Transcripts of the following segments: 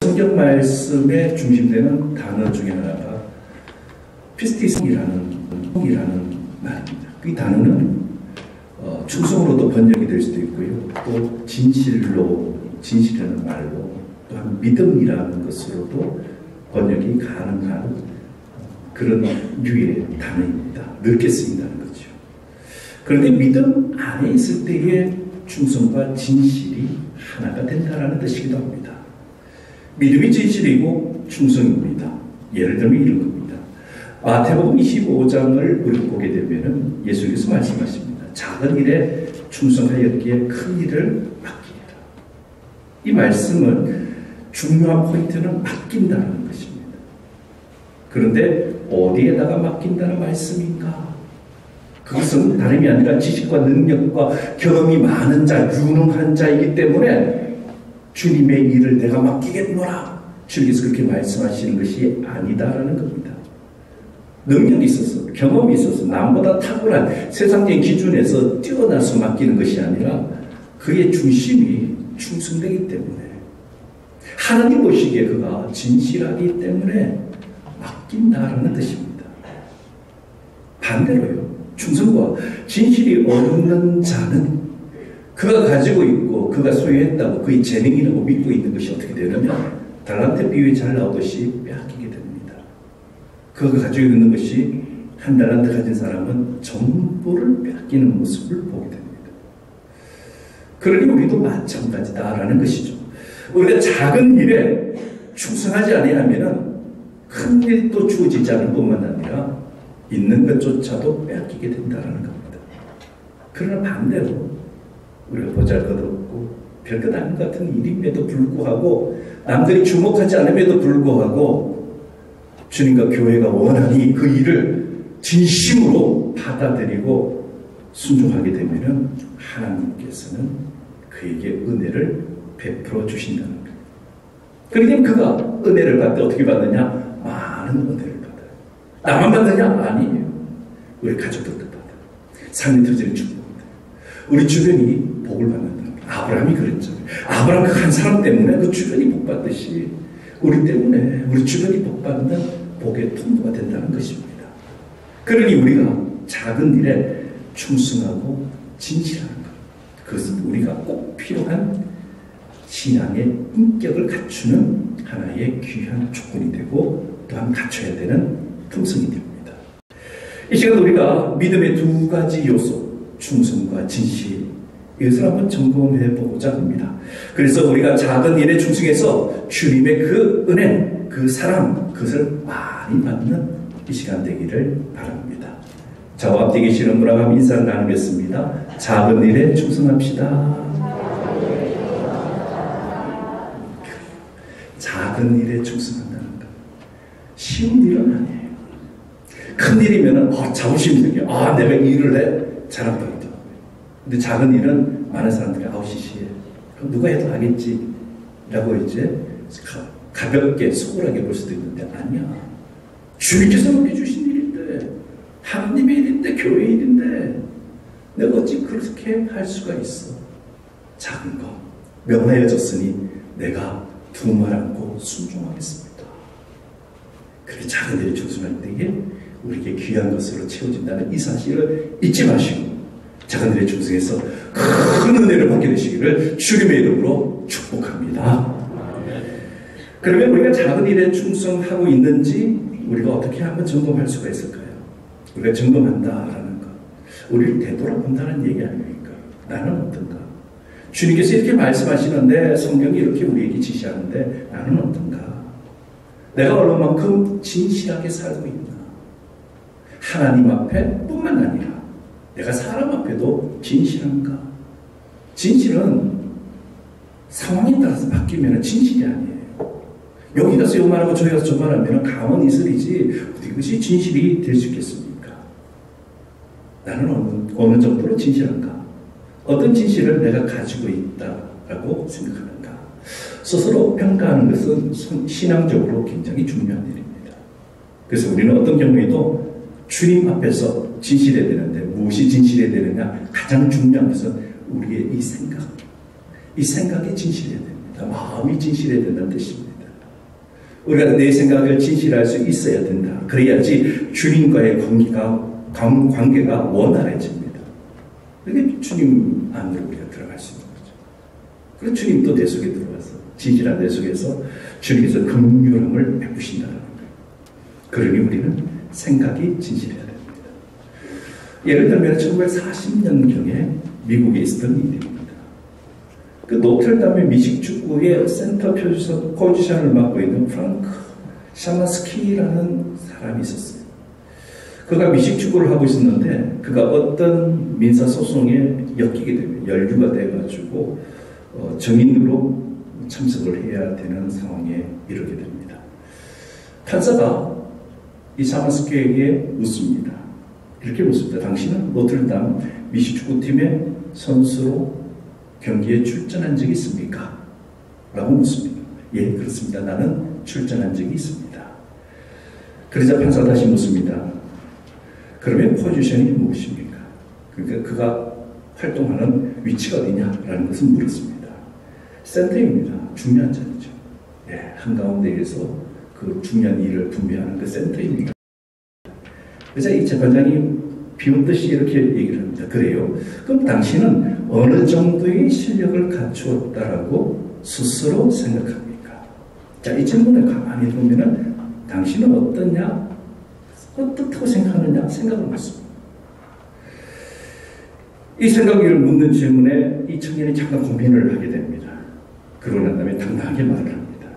성경 말씀에 중심되는 단어 중에 하나가 피스티스이라는 말입니다. 이 단어는 충성으로도 번역이 될 수도 있고요. 또 진실이라는 말로 또한 믿음이라는 것으로도 번역이 가능한 그런 류의 단어입니다. 넓게 쓰인다는 거죠. 그런데 믿음 안에 있을 때의 충성과 진실이 하나가 된다는 뜻이기도 합니다. 믿음이 진실이고 충성입니다. 예를 들면 이런 겁니다. 마태복음 25장을 우리가 보게 되면 예수께서 말씀하십니다. 작은 일에 충성하였기에 큰 일을 맡기라. 이 말씀은 중요한 포인트는 맡긴다는 것입니다. 그런데 어디에다가 맡긴다는 말씀인가? 그것은 다름이 아니라 지식과 능력과 경험이 많은 자, 유능한 자이기 때문에 주님의 일을 내가 맡기겠노라. 주님께서 그렇게 말씀하시는 것이 아니다라는 겁니다. 능력이 있어서, 경험이 있어서, 남보다 탁월한 세상적인 기준에서 뛰어나서 맡기는 것이 아니라 그의 중심이 충성되기 때문에 하나님 보시기에 그가 진실하기 때문에 맡긴다라는 뜻입니다. 반대로요. 충성과 진실이 없는 자는 그가 가지고 있고 그가 소유했다고 그의 재능이라고 믿고 있는 것이 어떻게 되느냐? 달란트 비유에 잘 나오듯이 빼앗기게 됩니다. 그가 가지고 있는 것이 한 달란트 가진 사람은 전부를 빼앗기는 모습을 보게 됩니다. 그러니 우리도 마찬가지다라는 것이죠. 우리가 작은 일에 충성하지 아니하면 큰 일도 주어지지 않을 뿐만 아니라 있는 것조차도 빼앗기게 된다는 겁니다. 그러나 반대로 우리가 보잘것없고 별것 아닌 것 같은 일임에도 불구하고 남들이 주목하지 않음에도 불구하고 주님과 교회가 원하니 그 일을 진심으로 받아들이고 순종하게 되면 하나님께서는 그에게 은혜를 베풀어 주신다는 거예요. 그러니 그가 은혜를 받을 때 어떻게 받느냐? 많은 은혜를 받아요. 나만 받느냐? 아니에요. 우리 가족들도 받아요. 삶이 터지는 축복입니다. 우리 주변이 복을 받는다는 거예요. 아브라함이 그랬죠. 아브라함 그 한 사람 때문에 그 주변이 복 받듯이 우리 때문에 우리 주변이 복 받는 복의 통로가 된다는 것입니다. 그러니 우리가 작은 일에 충성하고 진실하는 것, 그것은 우리가 꼭 필요한 신앙의 인격을 갖추는 하나의 귀한 조건이 되고 또한 갖춰야 되는 품성이 됩니다. 이 시간 우리가 믿음의 두 가지 요소, 충성과 진실, 이것을 한번 점검해 보고자 합니다. 그래서 우리가 작은 일에 충성해서 주님의 그 은혜, 그 사랑, 그것을 많이 받는 이 시간 되기를 바랍니다. 저와 함께 계시는 분과 인사를 나누겠습니다. 작은 일에 충성합시다. 작은 일에 충성한다는 것. 쉬운 일은 아니에요. 큰 일이면 자부심이 생겨요. 내가 일을 해. 잘한다. 근데 작은 일은 많은 사람들이 시시해. 누가 해도 하겠지. 라고 이제 가볍게 소홀하게 볼 수도 있는데 아니야. 주님께서 맡겨주신 일인데, 하나님의 일인데, 교회 일인데 내가 어찌 그렇게 할 수가 있어. 작은 거 명하여졌으니 내가 두말 않고 순종하겠습니다. 그렇게 작은 일에 충성할 때에 우리에게 귀한 것으로 채워진다는 이 사실을 잊지 마시고 작은 일에 충성해서 큰 은혜를 받게 되시기를 주님의 이름으로 축복합니다. 그러면 우리가 작은 일에 충성하고 있는지 우리가 어떻게 한번 점검할 수가 있을까요? 우리가 점검한다라는 것, 우리를 되돌아본다는 얘기 아닙니까? 나는 어떤가? 주님께서 이렇게 말씀하시는데 성경이 이렇게 우리에게 지시하는데 나는 어떤가? 내가 얼마만큼 진실하게 살고 있나? 하나님 앞에 뿐만 아니라 내가 사람 앞에도 진실한가? 진실은 상황에 따라서 바뀌면 진실이 아니에요. 여기 가서 요 말하고 저기 가서 저 말하면 가만히 있으리지 어떻게 그것이 진실이 될 수 있겠습니까? 나는 어느 정도로 진실한가? 어떤 진실을 내가 가지고 있다라고 생각하는가? 스스로 평가하는 것은 신앙적으로 굉장히 중요한 일입니다. 그래서 우리는 어떤 경우에도 주님 앞에서 진실해야 되는데 무엇이 진실해야 되느냐? 가장 중요한 것은 우리의 이 생각이 진실해야 됩니다. 마음이 진실해야 된다는 뜻입니다. 우리가 내 생각을 진실할 수 있어야 된다. 그래야지 주님과의 관계가 원활해집니다. 그게 주님 안으로 우리가 들어갈 수 있는 거죠. 그리고 주님도 내 속에 들어와서 진실한 내 속에서 주님께서 긍휼함을 베푸신다는 거예요. 그러니 우리는 생각이 진실해야 됩니다. 예를 들면 1940년경에 미국에 있었던 일입니다. 그 노틀담의 미식축구의 센터 포지션을 맡고 있는 프랑크 샤마스키라는 사람이 있었어요. 그가 미식축구를 하고 있었는데 그가 어떤 민사소송에 엮이게 되면 연루가 돼가지고 정인으로 참석을 해야 되는 상황에 이르게 됩니다. 판사가 이 샤마스키에게 묻습니다. 이렇게 묻습니다. 당신은 노틀담 미식축구팀의 선수로 경기에 출전한 적이 있습니까? 라고 묻습니다. 예, 그렇습니다. 나는 출전한 적이 있습니다. 그러자 판사가 다시 묻습니다. 그러면 포지션이 무엇입니까? 그러니까 그가 활동하는 위치가 어디냐라는 것을 물었습니다. 센터입니다. 중요한 자리죠. 예, 한가운데에서 그 중요한 일을 분배하는 그 센터입니다. 그래서 이 재판장이 비웃듯이 이렇게 얘기를 합니다. 그래요? 그럼 당신은 어느 정도의 실력을 갖추었다라고 스스로 생각합니까? 자, 이 질문에 가만히 보면은 당신은 어떠냐? 어떻다고 생각하느냐? 생각을 묻습니다. 이 생각을 묻는 질문에 이 청년이 잠깐 고민을 하게 됩니다. 그러고 난 다음에 당당하게 말을 합니다.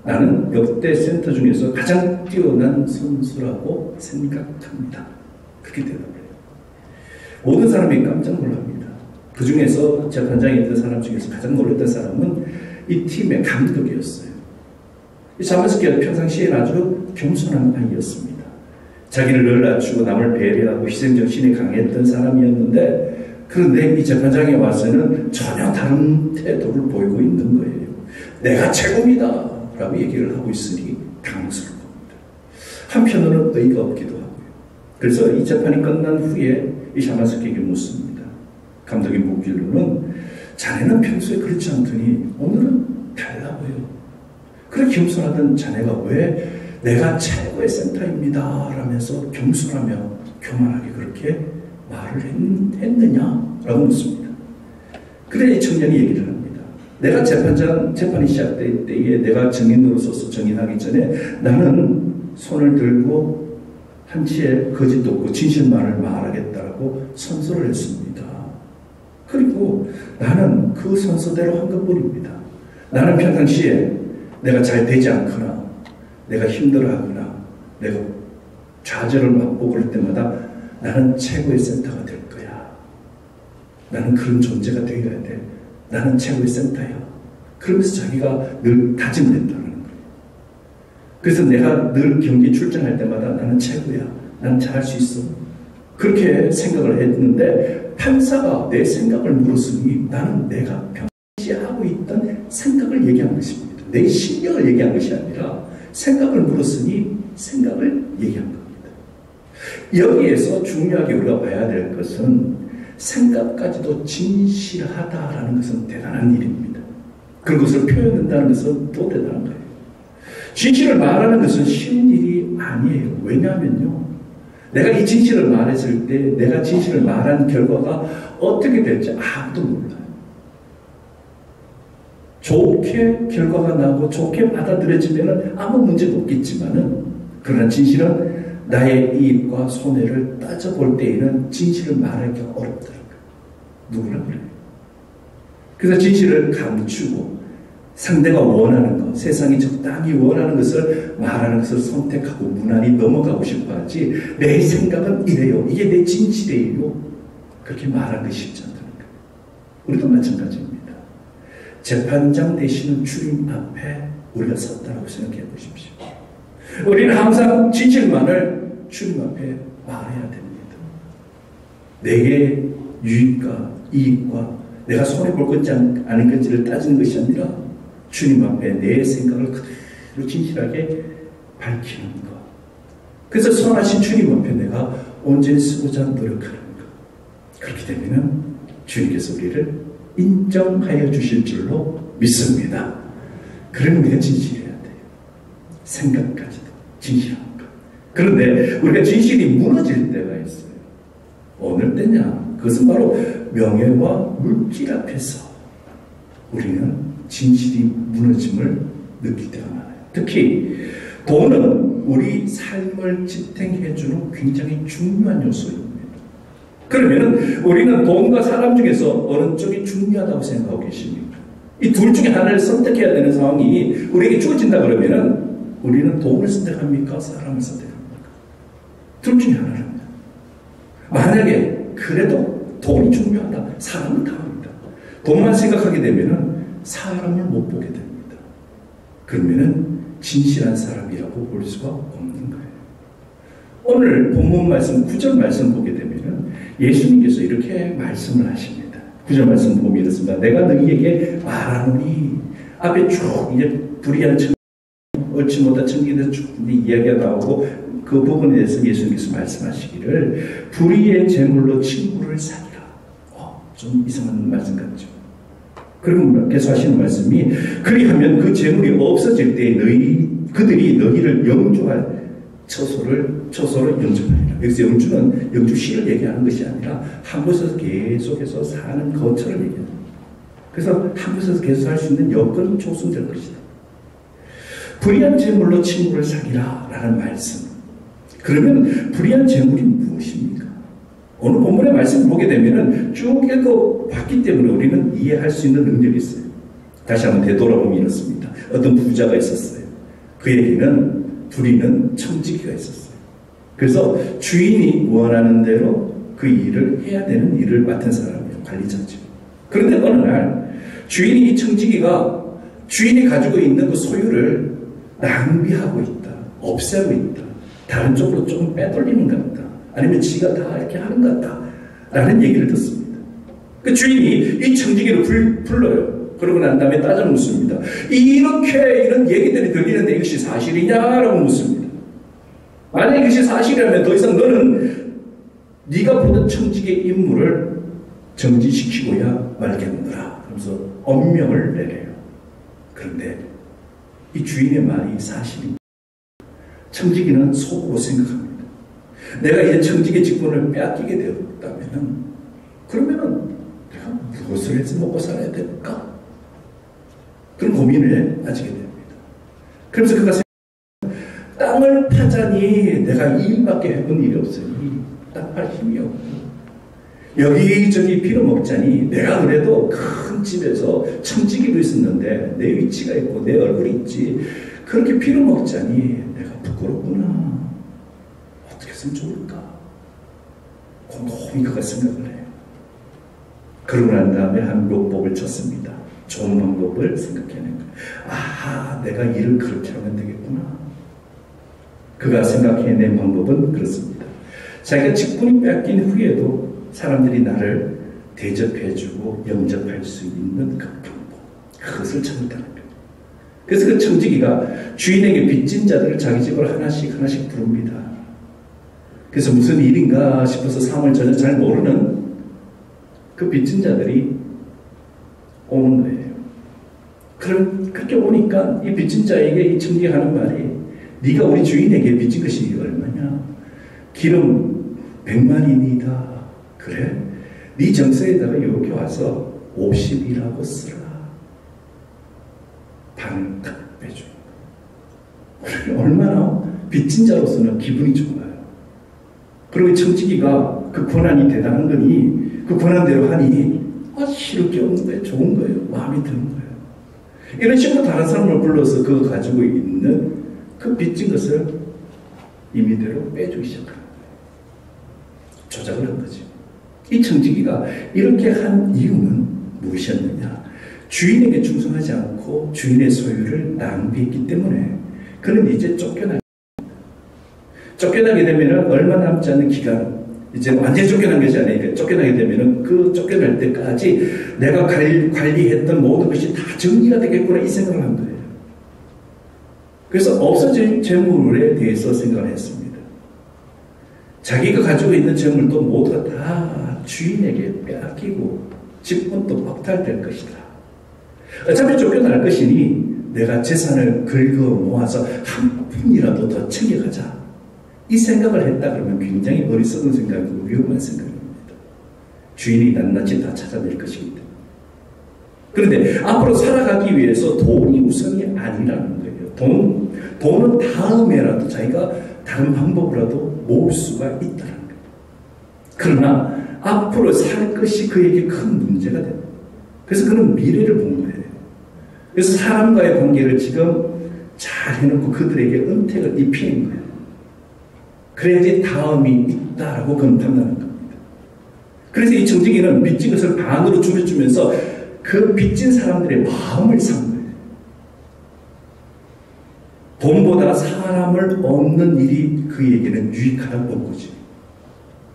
나는 역대 센터 중에서 가장 뛰어난 선수라고 생각합니다. 그렇게 대답을 해요. 모든 사람이 깜짝 놀랍니다. 그 중에서 재판장에 있던 사람 중에서 가장 놀랐던 사람은 이 팀의 감독이었어요. 이 샤마스키가 평상시에 아주 겸손한 아이였습니다. 자기를 늘 낮추고 남을 배려하고 희생정신이 강했던 사람이었는데 그런데 이 재판장에 와서는 전혀 다른 태도를 보이고 있는 거예요. 내가 최고입니다 라고 얘기를 하고 있으니 당황스러운 겁니다. 한편으로는 의의가 없기도 하고요. 그래서 이 재판이 끝난 후에 이 샤마스키에게 묻습니다. 감독이 묻기로는 자네는 평소에 그렇지 않더니 오늘은 달라 보여. 그래 겸손하던 자네가 왜 내가 최고의 센터입니다 라면서 겸손하며 교만하게 그렇게 말을 했느냐라고 묻습니다. 그래 이 청년이 얘기를 합니다. 내가 재판이 시작될 때에 내가 증인으로서 정인하기 전에 나는 손을 들고 한치의 거짓도 없고 진실만을 말하겠다라고 선서를 했습니다. 그리고 나는 그 선서대로 한 것뿐입니다. 나는 평상시에 내가 잘 되지 않거나 내가 힘들어하거나 내가 좌절을 맛보고 그럴 때마다 나는 최고의 센터가 될 거야. 나는 그런 존재가 되어야 돼. 나는 최고의 센터야. 그러면서 자기가 늘 다짐했다는 거예요. 그래서 내가 늘 경기 출전할 때마다 나는 최고야. 나는 잘할 수 있어. 그렇게 생각을 했는데 판사가 내 생각을 물었으니 나는 내가 평소에 하고 있던 생각을 얘기한 것입니다. 내 신경을 얘기한 것이 아니라 생각을 물었으니 생각을 얘기한 겁니다. 여기에서 중요하게 우리가 봐야 될 것은 생각까지도 진실하다라는 것은 대단한 일입니다. 그것을 표현한다는 것은 또 대단한 거예요. 진실을 말하는 것은 쉬운 일이 아니에요. 왜냐하면요. 내가 이 진실을 말했을 때 내가 진실을 말한 결과가 어떻게 될지 아무도 몰라요. 좋게 결과가 나고 좋게 받아들여지면 아무 문제도 없겠지만은 그러나 진실은 나의 이익과 손해를 따져볼 때에는 진실을 말하기가 어렵다는 거예요. 누구나 그래요. 그래서 진실을 감추고 상대가 원하는 것, 세상이 적당히 원하는 것을 말하는 것을 선택하고 무난히 넘어가고 싶어 하지 내 생각은 이래요. 이게 내 진실이에요. 그렇게 말하는 것이 쉽지 않다는 거예요. 우리도 마찬가지입니다. 재판장 되시는 주님 앞에 우리가 섰다고 생각해 보십시오. 우리는 항상 진실만을 주님 앞에 말해야 됩니다. 내게 유익과 이익과 내가 손해볼 건지 아닌 건지를 따지는 것이 아니라 주님 앞에 내 생각을 그대로 진실하게 밝히는 것. 그래서 선하신 주님 앞에 내가 온전히 쓰고자 노력하는 것. 그렇게 되면 주님께서 우리를 인정하여 주실 줄로 믿습니다. 그러면 우리가 진실해야 돼요. 생각까지도 진실한 것. 그런데 우리가 진실이 무너질 때가 있어요. 어느 때냐? 그것은 바로 명예와 물질 앞에서 우리는 진실이 무너짐을 느낄 때가 많아요. 특히 돈은 우리 삶을 지탱해주는 굉장히 중요한 요소입니다. 그러면 우리는 돈과 사람 중에서 어느 쪽이 중요하다고 생각하고 계십니까? 이 둘 중에 하나를 선택해야 되는 상황이 우리에게 주어진다 그러면 우리는 돈을 선택합니까? 사람을 선택합니까? 둘 중에 하나랍니다. 만약에 그래도 돈이 중요하다. 사람은 다릅니다. 돈만 생각하게 되면 사람을 못 보게 됩니다. 그러면 진실한 사람이라고 볼 수가 없는 거예요. 오늘 본문 말씀 9절 말씀 보게 되면 예수님께서 이렇게 말씀을 하십니다. 9절 말씀 보면 이렇습니다. 내가 너희에게 말하노니 앞에 쭉 이제 불의한 청지, 얻지 못한 청지에서 쭉 이야기가 나오고 그 부분에 대해서 예수님께서 말씀하시기를 불의의 재물로 친구를 사기라. 좀 이상한 말씀 같죠. 그리고 계속 하시는 말씀이 그리하면 그 재물이 없어질 때 그들이 너희를 영주할 처소를 영주하리라. 여기서 영주는 영주시를 얘기하는 것이 아니라 한 곳에서 계속해서 사는 거처를 얘기합니다. 그래서 한 곳에서 계속 살 수 있는 여건이 조성될 것이다. 불의한 재물로 친구를 사기라 라는 말씀. 그러면 불의한 재물이 무엇입니까? 오늘 본문의 말씀을 보게 되면 쭉 읽어봤기 때문에 우리는 이해할 수 있는 능력이 있어요. 다시 한번 되돌아보면 이렇습니다. 어떤 부자가 있었어요. 그에게는 불의는 청지기가 있었어요. 그래서 주인이 원하는 대로 그 일을 해야 되는 일을 맡은 사람이에요. 관리자죠. 그런데 어느 날 주인이 이 청지기가 주인이 가지고 있는 그 소유를 낭비하고 있다. 없애고 있다. 다른 쪽으로 좀 빼돌리는 것 같다. 아니면 지가 다 이렇게 하는 것 같다. 라는 얘기를 듣습니다. 그 주인이 이 청지기를 불러요. 그러고 난 다음에 따져 묻습니다. 이렇게 이런 얘기들이 들리는데 이것이 사실이냐라고 묻습니다. 만약 이것이 사실이라면 더 이상 너는 네가 보던 청지기의 임무를 정지시키고야 말겠노라. 그러면서 엄명을 내려요. 그런데 이 주인의 말이 사실입니다. 청지기는 속으로 생각합니다. 내가 이제 청지기 직분을 빼앗기게 되었다면 그러면은 내가 무엇을 해서 먹고 살아야 될까? 그런 고민을 가지게 됩니다. 그러면서 그가 땅을 파자니 내가 이 일밖에 해본 일이 없으니 땅 팔 힘이 없고 여기저기 빌어먹자니 내가 그래도 큰 집에서 청지기도 있었는데 내 위치가 있고 내 얼굴이 있지 그렇게 빌어먹자니 내가 부끄럽구나. 어떻게 했으면 좋을까? 곰곰이 그가 생각을 해요. 그러고 난 다음에 한 요법을 쳤습니다. 좋은 방법을 생각해낸 거예요. 아하, 내가 일을 그렇게 하면 되겠구나. 그가 생각해낸 방법은 그렇습니다. 자기가 직분이 뺏긴 후에도 사람들이 나를 대접해주고 영접할 수 있는 그 방법, 그것을 찾았다는 거예요. 그래서 그 청지기가 주인에게 빚진 자들을 자기 집으로 하나씩 부릅니다. 그래서 무슨 일인가 싶어서 상황을 전혀 잘 모르는 그 빚진 자들이 오는 거예요. 그럼 그렇게 오니까 이 빚진 자에게 이 청지기가 하는 말이 네가 우리 주인에게 빚진 것이 얼마냐? 기름 100만이니다. 그래? 네 정서에다가 이렇게 와서 50이라고 쓰라. 반을 딱 빼줘. 얼마나 빚진 자로서는 기분이 좋아요. 그리고 청지기가 그 권한이 대단한 거니 그 권한대로 하니 싫을 게 없는 거예요. 좋은 거예요. 마음이 드는 거예요. 이런 식으로 다른 사람을 불러서 그거 가지고 있는 그 빚진 것을 임의대로 빼주기 시작하는 거예요. 조작을 한 거죠. 이 청지기가 이렇게 한 이유는 무엇이었느냐? 주인에게 충성하지 않고 주인의 소유를 낭비했기 때문에 그는 이제 쫓겨나게 되면 얼마 남지 않는 기간, 이제 완전히 쫓겨난 것이 아니니까 쫓겨나게 되면 그 쫓겨날 때까지 내가 관리했던 모든 것이 다 정리가 되겠구나 이 생각을 한 거예요. 그래서 없어질 재물에 대해서 생각을 했습니다. 자기가 가지고 있는 재물도 모두가 다 주인에게 빼앗기고 직분도 박탈될 것이다. 어차피 쫓겨날 것이니 내가 재산을 긁어 모아서 한 푼이라도 더 챙겨가자. 이 생각을 했다 그러면 굉장히 어리석은 생각이고 위험한 생각입니다. 주인이 낱낱이 다 찾아낼 것이기 때문에. 그런데 앞으로 살아가기 위해서 돈이 우선이 아니라는 거예요. 돈은 다음에라도 자기가 다른 방법으로라도 모을 수가 있다는 거예요. 그러나 앞으로 살 것이 그에게 큰 문제가 됩니다. 그래서 그는 미래를 본 거예요. 그래서 사람과의 관계를 지금 잘 해놓고 그들에게 은택을 입히는 거예요. 그래야지 다음이 있다라고 그는 판단하는 겁니다. 그래서 이 청지기는 빚진 것을 반으로 줄여주면서 그 빚진 사람들의 마음을 산 거예요. 돈보다 사람을 얻는 일이 그에게는 유익하다고 본 거지.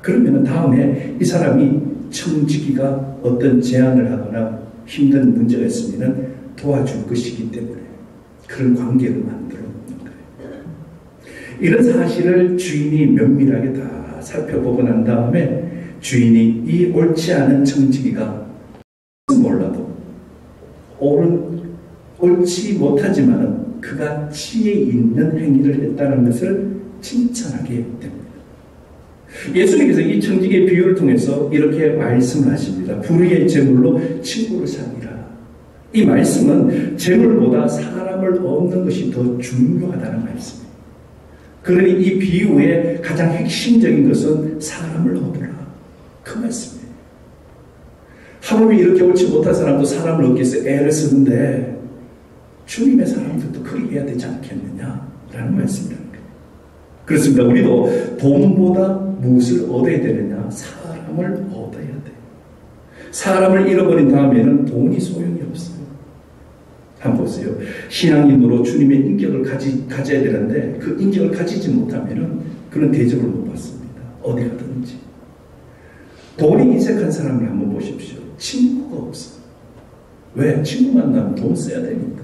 그러면 다음에 이 사람이 청지기가 어떤 제안을 하거나 힘든 문제가 있으면 도와줄 것이기 때문에 그런 관계를 만들어 놓는 거예요. 이런 사실을 주인이 면밀하게 다 살펴보고 난 다음에 주인이 이 옳지 않은 청지기가 몰라도 옳지 못하지만 그가 지혜 있는 행위를 했다는 것을 칭찬하게 됩니다. 예수님께서 이 청지기의 비유를 통해서 이렇게 말씀하십니다. 불의의 재물로 친구를 사귀라. 이 말씀은 재물보다 사람을 얻는 것이 더 중요하다는 말씀입니다. 그러니 이 비유의 가장 핵심적인 것은 사람을 얻으라. 그 말씀이에요. 하물며 이렇게 옳지 못한 사람도 사람을 얻기 위해서 애를 쓰는데 주님의 사람들도 그렇게 해야 되지 않겠느냐라는 말씀이라는 거예요. 그렇습니다. 우리도 돈보다 무엇을 얻어야 되느냐? 사람을 얻어야 돼요. 사람을 잃어버린 다음에는 돈이 소용이 없어요. 한번 보세요. 신앙인으로 주님의 인격을 가져야 되는데 그 인격을 가지지 못하면 그런 대접을 못 받습니다. 어디 가든지. 돈이 인색한 사람을 한번 보십시오. 친구가 없어요. 왜? 친구 만나면 돈 써야 되니까.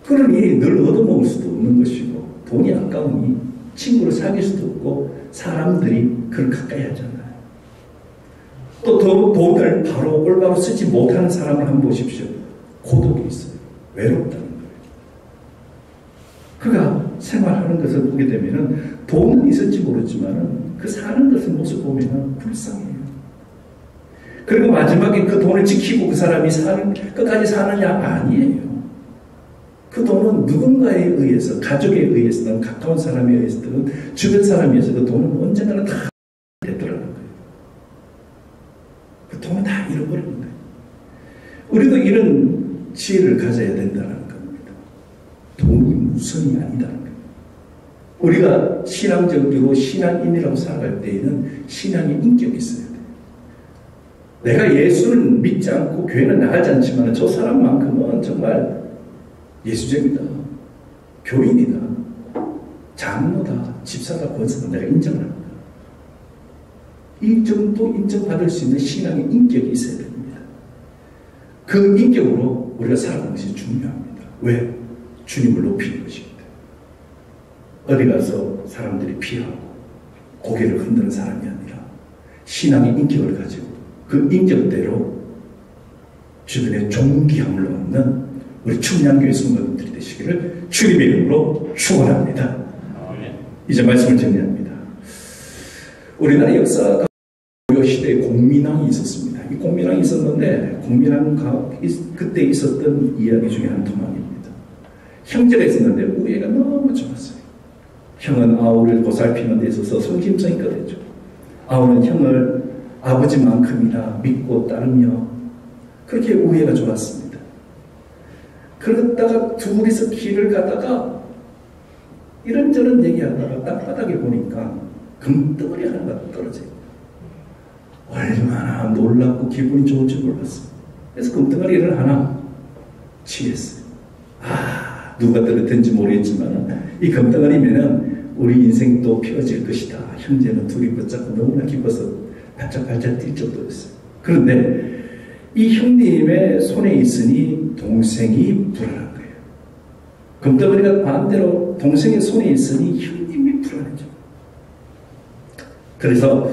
그러니 늘 얻어먹을 수도 없는 것이고 돈이 아까우니 친구를 사귈 수도 없고 사람들이 그걸 가까이 하잖아요. 또 돈을 바로 올바로 쓰지 못하는 사람을 한번 보십시오. 고독이 있어요. 외롭다는 거예요. 그가 생활하는 것을 보게 되면 돈은 있을지 모르지만 그 사는 것을 모습 보면 불쌍해요. 그리고 마지막에 그 돈을 지키고 그 사람이 끝까지 사느냐? 아니에요. 그 돈은 누군가에 의해서, 가족에 의해서든 가까운 사람에 의해서든 주변 사람에 의해서 그 돈은 언젠가는 다 되더라는 거예요. 그 돈은 다 잃어버리는 거예요. 우리도 이런 지혜를 가져야 된다는 겁니다. 돈이 우선이 아니다는 거예요. 우리가 신앙적이고 신앙인이라고 살아갈 때에는 신앙의 인격이 있어야 돼요. 내가 예수를 믿지 않고 교회는 나가지 않지만 저 사람만큼은 정말 예수쟁이다, 교인이다, 장로다, 집사다, 권사다 내가 인정을 합니다. 이 정도 인정받을 수 있는 신앙의 인격이 있어야 됩니다. 그 인격으로 우리가 살아가는 것이 중요합니다. 왜? 주님을 높이는 것입니다. 어디 가서 사람들이 피하고 고개를 흔드는 사람이 아니라 신앙의 인격을 가지고 그 인격대로 주변에 존귀함을 얻는 우리 충량교회 성도들이 되시기를 주님의 이름으로 축원합니다. 이제 말씀을 정리합니다. 우리나라 역사 시대에 공민왕이 있었습니다. 이 공민왕이 있었는데 공민왕과 그때 있었던 이야기 중에 한 토막입니다. 형제가 있었는데 우애가 너무 좋았어요. 형은 아우를 보살피는 데 있어서 성심성의껏 아우는 형을 아버지만큼이나 믿고 따르며 그렇게 우애가 좋았습니다. 그러다가 둘이서 길을 가다가 이런저런 얘기하다가 땅바닥에 보니까 금덩어리 하나가 떨어져요. 얼마나 놀랍고 기분이 좋을지 몰랐어요. 그래서 금덩어리를 하나 취했어요. 누가 떨어졌는지 모르겠지만 이 금덩어리면은 우리 인생도 펴질 것이다. 형제는 둘이 붙잡고 너무나 기뻐서 발짝발짝 뛸 정도였어요. 그런데 이 형님의 손에 있으니 동생이 불안한 거예요. 금덩어리가 반대로 동생의 손에 있으니 형님이 불안해져. 그래서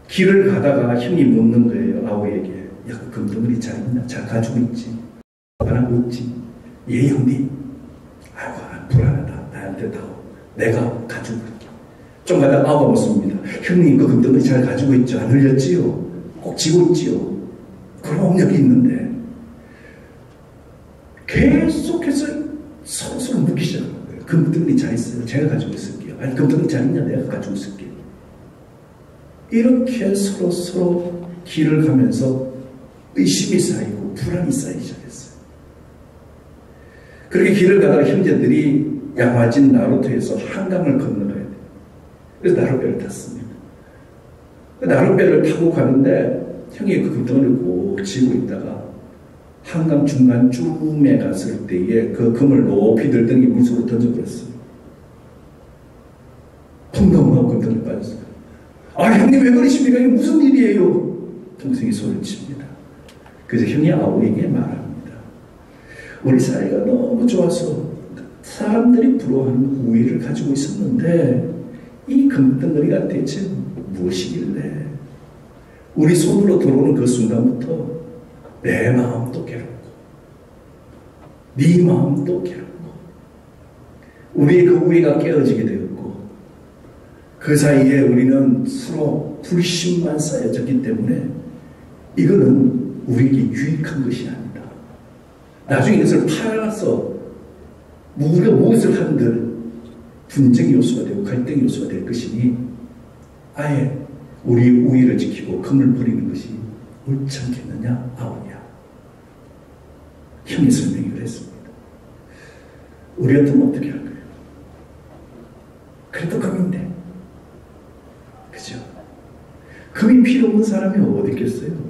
길을 가다가 형이 묻는 거예요. 아우에게. 야, 금덩어리 잘 있나? 잘 가지고 있지? 안 하고 있지? 예, 형님. 아이고, 불안하다. 나한테 다오. 내가 가지고 있게. 좀 가다가 아우가 묻습니다. 형님, 그 금덩어리 잘 가지고 있죠? 안 흘렸지요? 꼭 쥐고 있지요? 그럼 여기 있는데. 계속해서 서로 묻기 시작하는 거예요. 금덩어리 잘 있어요? 제가 가지고 있을게요. 아니, 금덩어리 잘 있냐? 내가 가지고 있을게요. 이렇게 서로 길을 가면서 의심이 쌓이고 불안이 쌓이기 시작했어요. 그렇게 길을 가다가 형제들이 야마진 나루토에서 한강을 건너가야 돼요. 그래서 나룻배를 탔습니다. 나룻배를 타고 가는데 형이 그 금덩어리를 꼭 쥐고 있다가 한강 중간쯤에 갔을 때에 그 금을 높이 들더니 물속으로 던져버렸어요. 펑덩하고 금덩어리 빠졌어요. 아, 형님 왜 그러십니까? 이게 무슨 일이에요? 동생이 소리를 칩니다. 그래서 형이 아우에게 말합니다. 우리 사이가 너무 좋아서 사람들이 부러워하는 우애를 가지고 있었는데 이 금덩어리가 대체 무엇이길래 우리 손으로 들어오는 그 순간부터 내 마음도 괴롭고 네 마음도 괴롭고 우리의 그 우애가 깨어지게 되었고 그 사이에 우리는 서로 불신만 쌓여졌기 때문에 이거는 우리에게 유익한 것이 아니다. 나중에 이것을 팔아서 우리가 무엇을 한들 분쟁의 요소가 되고 갈등의 요소가 될 것이니 아예 우리의 우애를 지키고 금을 버리는 것이 옳지 않겠느냐 아우냐. 형이 설명을 했습니다. 우리 같으면 어떻게 할 거예요? 그래도 금인데 그죠? 금이 필요 없는 사람이 어디 있겠어요?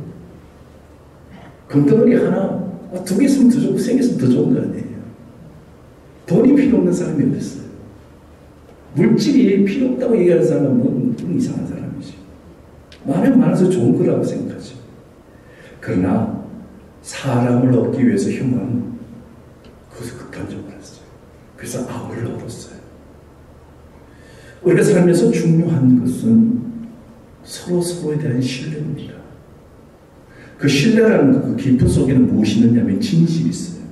금덩어리 하나, 두 개 있으면 더 좋고, 세 개 있으면 더 좋은 거 아니에요? 돈이 필요 없는 사람이 어디 있어요? 물질이 필요 없다고 얘기하는 사람은 좀 이상한 사람이지. 많으면 많아서 좋은 거라고 생각하죠. 그러나, 사람을 얻기 위해서 형은 그것을 던져버렸어요. 그래서 아우를 얻었어요. 우리가 살면서 중요한 것은 서로에 대한 신뢰입니다. 그 신뢰라는 그 깊은 속에는 무엇이 있느냐면 진실이 있어요.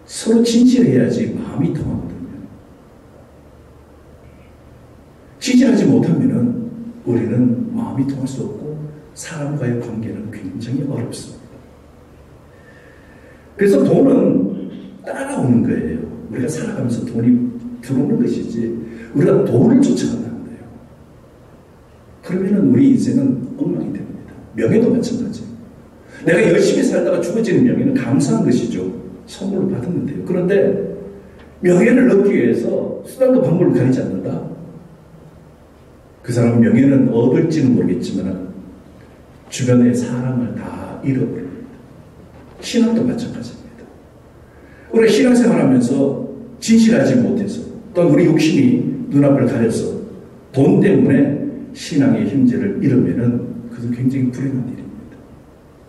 서로 진실해야지 마음이 통하거든요. 진실하지 못하면 우리는 마음이 통할 수 없고 사람과의 관계는 굉장히 어렵습니다. 그래서 돈은 따라오는 거예요. 우리가 살아가면서 돈이 들어오는 것이지 우리가 돈을 쫓아가면 안 돼요. 그러면 우리 인생은 엉망이 됩니다. 명예도 마찬가지예요. 내가 열심히 살다가 죽어지는 명예는 감사한 것이죠. 선물로 받았는데요. 그런데 명예를 얻기 위해서 수단과 방법을 가리지 않는다. 그 사람은 명예는 얻을지는 모르겠지만 주변의 사람을 다 잃어버립니다. 신앙도 마찬가지입니다. 우리가 신앙생활하면서 진실하지 못해서 또는 우리 욕심이 눈앞을 가려서 돈 때문에 신앙의 형제를 잃으면은 그것은 굉장히 불행한 일입니다.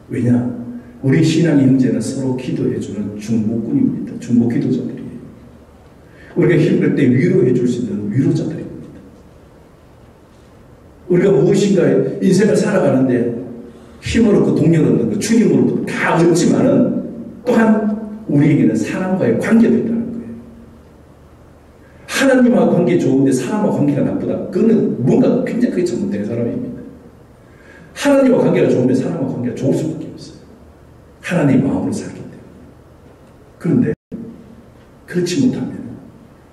왜냐? 우리 신앙의 형제는 서로 기도해주는 중보꾼입니다. 중보 기도자들이에요. 우리가 힘들 때 위로해줄 수 있는 위로자들입니다. 우리가 무엇인가 인생을 살아가는데 힘을 얻고 동력을 얻는 것, 주님으로부터 다 얻지만은 또한 우리에게는 사람과의 관계도 있다는 거예요. 하나님과 관계 좋은데 사람과 관계가 나쁘다. 그거는 뭔가 굉장히 크게 잘못된 사람입니다. 하나님과 관계가 좋으면 사람과 관계가 좋을 수밖에 없어요. 하나님의 마음으로 살기 때문에. 그런데 그렇지 못하면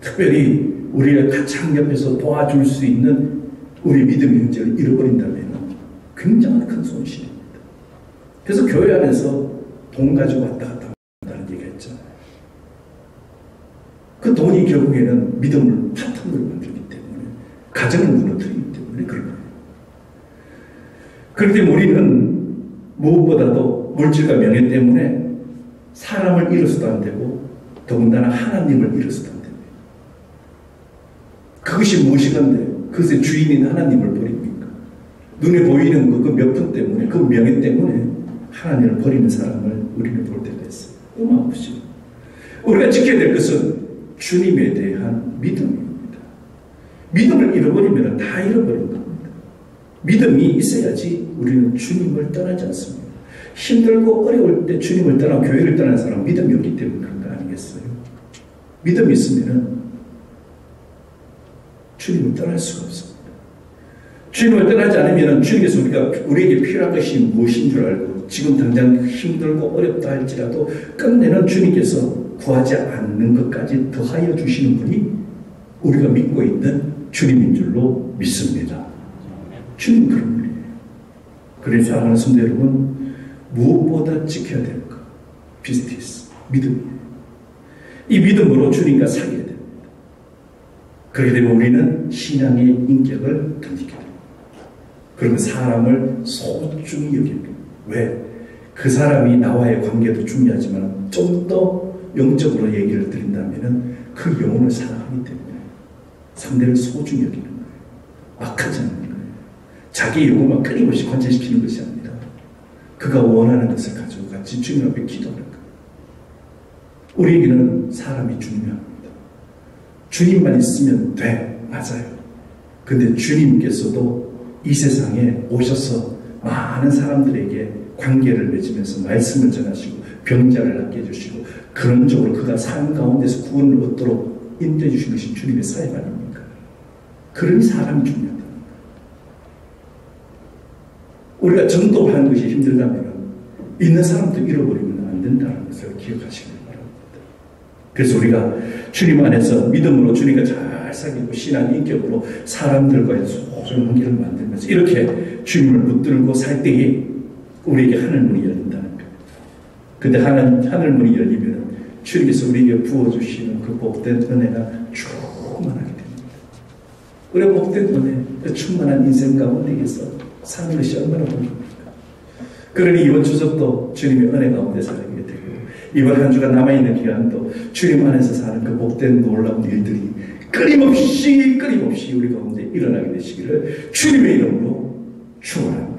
특별히 우리를 가장 옆에서 도와줄 수 있는 우리 믿음의 형제를 잃어버린다면 굉장한 큰 손실입니다. 그래서 교회 안에서 돈 가지고 왔다 갔다 한다는 얘기가 있잖아요. 그 돈이 결국에는 믿음을 파탄으로 만들기 때문에 가정을 무너뜨리기 때문에 그런 거예요. 그렇기 때문에 우리는 무엇보다도 물질과 명예 때문에 사람을 잃어서도 안 되고 더군다나 하나님을 잃어서도 안 됩니다. 그것이 무엇이건데 그것의 주인인 하나님을 버립니까? 눈에 보이는 그 몇 푼 때문에 그 명예 때문에 하나님을 버리는 사람을 우리는 볼 때가 있어요. 너무 아프죠. 우리가 지켜야 될 것은 주님에 대한 믿음입니다. 믿음을 잃어버리면 다 잃어버린 겁니다. 믿음이 있어야지 우리는 주님을 떠나지 않습니다. 힘들고 어려울 때 주님을 떠나 교회를 떠난 사람은 믿음이 없기 때문에 그런 거 아니겠어요? 믿음이 있으면 주님을 떠날 수가 없습니다. 주님을 떠나지 않으면 주님께서 우리에게 필요한 것이 무엇인 줄 알고 지금 당장 힘들고 어렵다 할지라도 끝내는 주님께서 구하지 않는 것까지 더하여 주시는 분이 우리가 믿고 있는 주님인 줄로 믿습니다. 주님 그런 분이에요. 그래서 사랑하는 성도 여러분, 무엇보다 지켜야 될 것, 비스티스, 믿음이에요. 이 믿음으로 주님과 사귀어야 됩니다. 그렇게 되면 우리는 신앙의 인격을 던지게 됩니다. 그러면 사람을 소중히 여깁니다. 왜? 그 사람이 나와의 관계도 중요하지만 좀 더 영적으로 얘기를 드린다면 그 영혼을 사랑하기 때문에 상대를 소중히 여기는 거예요. 악하지 않는 거예요. 자기 요구만 끊임없이 관철시키는 것이 아니라 그가 원하는 것을 가지고 같이 주님 앞에 기도하는 거예요. 우리에게는 사람이 중요합니다. 주님만 있으면 돼. 맞아요. 근데 주님께서도 이 세상에 오셔서 많은 사람들에게 관계를 맺으면서 말씀을 전하시고 병자를 낫게 해주시고 그런 쪽으로 그가 삶 가운데서 구원을 얻도록 인도해 주신 것이 주님의 사역 아닙니까? 그러니 사람이 중요하다. 우리가 전도하는 것이 힘들다면 있는 사람도 잃어버리면 안 된다는 것을 기억하시길 바랍니다. 그래서 우리가 주님 안에서 믿음으로 주님과 잘 사귀고 신앙 인격으로 사람들과의 소중한 관계를 만들면서 이렇게 주님을 붙들고 살 때에 우리에게 하늘문이 열린다는 거예요. 근데 하늘문이 열리면 주님께서 우리에게 부어주시는 그 복된 은혜가 충만하게 됩니다. 우리가 복된 은혜, 충만한 인생 가운데에서 사는 것이 얼마나 복입니까? 그러니 이번 추석도 주님의 은혜 가운데 살게 되고 이번 한 주가 남아있는 기간도 주님 안에서 사는 그 복된 놀라운 일들이 끊임없이 우리 가운데 일어나게 되시기를 주님의 이름으로 축원합니다.